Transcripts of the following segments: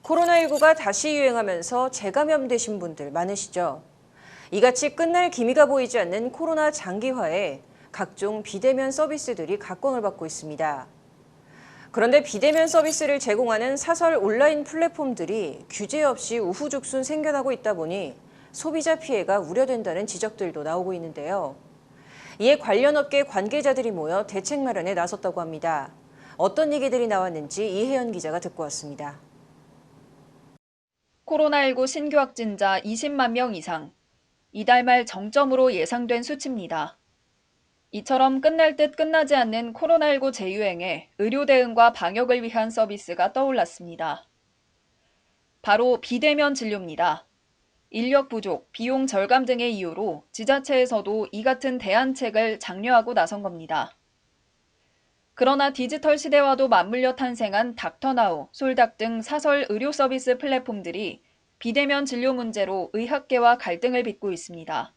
코로나19가 다시 유행하면서 재감염되신 분들 많으시죠? 이같이 끝날 기미가 보이지 않는 코로나 장기화에 각종 비대면 서비스들이 각광을 받고 있습니다. 그런데 비대면 서비스를 제공하는 사설 온라인 플랫폼들이 규제 없이 우후죽순 생겨나고 있다 보니 소비자 피해가 우려된다는 지적들도 나오고 있는데요. 이에 관련 업계 관계자들이 모여 대책 마련에 나섰다고 합니다. 어떤 얘기들이 나왔는지 이혜연 기자가 듣고 왔습니다. 코로나19 신규 확진자 20만 명 이상, 이달 말 정점으로 예상된 수치입니다. 이처럼 끝날 듯 끝나지 않는 코로나19 재유행에 의료 대응과 방역을 위한 서비스가 떠올랐습니다. 바로 비대면 진료입니다. 인력 부족, 비용 절감 등의 이유로 지자체에서도 이 같은 대안책을 장려하고 나선 겁니다. 그러나 디지털 시대와도 맞물려 탄생한 닥터나우, 솔닥 등 사설 의료 서비스 플랫폼들이 비대면 진료 문제로 의학계와 갈등을 빚고 있습니다.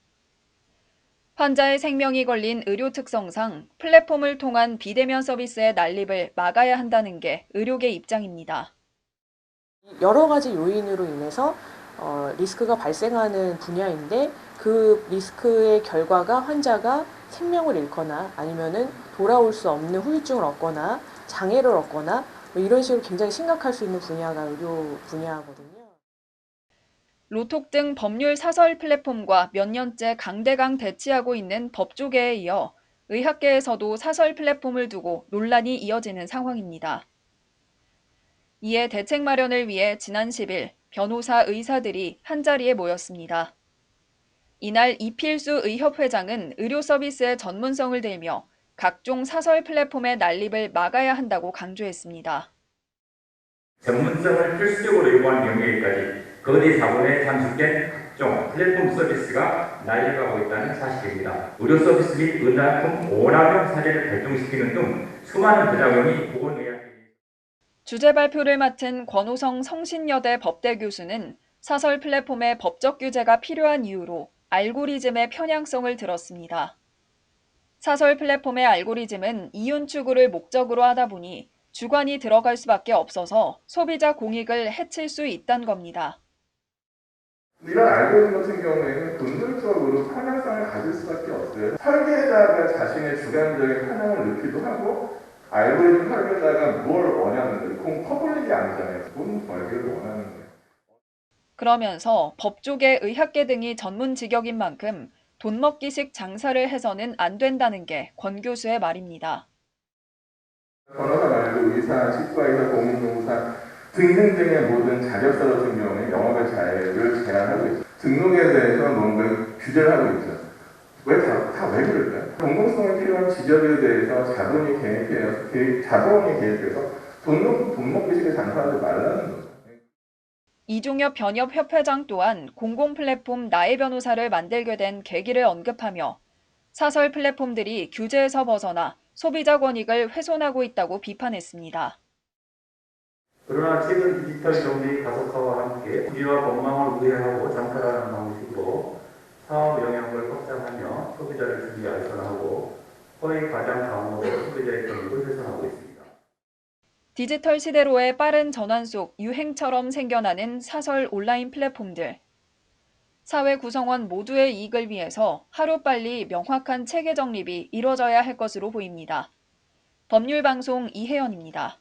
환자의 생명이 걸린 의료 특성상 플랫폼을 통한 비대면 서비스의 난립을 막아야 한다는 게 의료계 입장입니다. 여러 가지 요인으로 인해서 리스크가 발생하는 분야인데 그 리스크의 결과가 환자가 생명을 잃거나 아니면은 돌아올 수 없는 후유증을 얻거나 장애를 얻거나 뭐 이런 식으로 굉장히 심각할 수 있는 분야가 의료 분야거든요. 로톡 등 법률 사설 플랫폼과 몇 년째 강대강 대치하고 있는 법조계에 이어 의학계에서도 사설 플랫폼을 두고 논란이 이어지는 상황입니다. 이에 대책 마련을 위해 지난 10일 변호사, 의사들이 한자리에 모였습니다. 이날 이필수 의협회장은 의료 서비스의 전문성을 들며 각종 사설 플랫폼의 난립을 막아야 한다고 강조했습니다. 전문성을 필수적으로 요구하는 영역에까지 거대 자본에 잠식된 각종 플랫폼 서비스가 난립하고 있다는 사실입니다. 의료 서비스 및 의약품 오남용 사례를 발동시키는 등 수많은 부작용이 보건의학계 주재 발표를 맡은 권호성 성신여대 법대 교수는 사설 플랫폼의 법적 규제가 필요한 이유로 알고리즘의 편향성을 들었습니다. 사설 플랫폼의 알고리즘은 이윤 추구를 목적으로 하다 보니 주관이 들어갈 수밖에 없어서 소비자 공익을 해칠 수 있다는 겁니다. 이런 알고리즘 같은 경우에는 본능적으로 편향성을 가질 수밖에 없어요. 설계자가 자신의 주관적인 편향을 넣기도 하고 알고리즘 설계자가 뭘 원하는데 그건 퍼블릭이 아니잖아요. 본 설계를 원하는 거예요. 그러면서 법조계, 의학계 등이 전문 직역인 만큼 돈먹기식 장사를 해서는 안 된다는 게 권 교수의 말입니다. 변호사 말고 의사, 치과의사, 공인노무사 등등등의 모든 자격사 같은 경우에 영업의 자유를 제한하고 있죠. 등록에 대해서 뭔가 규제를 하고 있죠. 왜 그럴까요? 공공성에 필요한 지적에 대해서 자본이 개입해서 돈 먹기식의 장사하지 말라는 거죠. 이종엽 변협협회장 또한 공공 플랫폼 나의 변호사를 만들게 된 계기를 언급하며 사설 플랫폼들이 규제에서 벗어나 소비자 권익을 훼손하고 있다고 비판했습니다. 그러나 최근 디지털 경제의 가속화와 함께 부지와 건망을 우회하고 장사라는 방식으로 사업 영향을 확장하며 소비자를 주기 알선하고 허위 과장 강화로 소비자의 권익을 훼손하고 있습니다. 디지털 시대로의 빠른 전환 속 유행처럼 생겨나는 사설 온라인 플랫폼들. 사회 구성원 모두의 이익을 위해서 하루빨리 명확한 체계 정립이 이뤄져야 할 것으로 보입니다. 법률방송 이혜연입니다.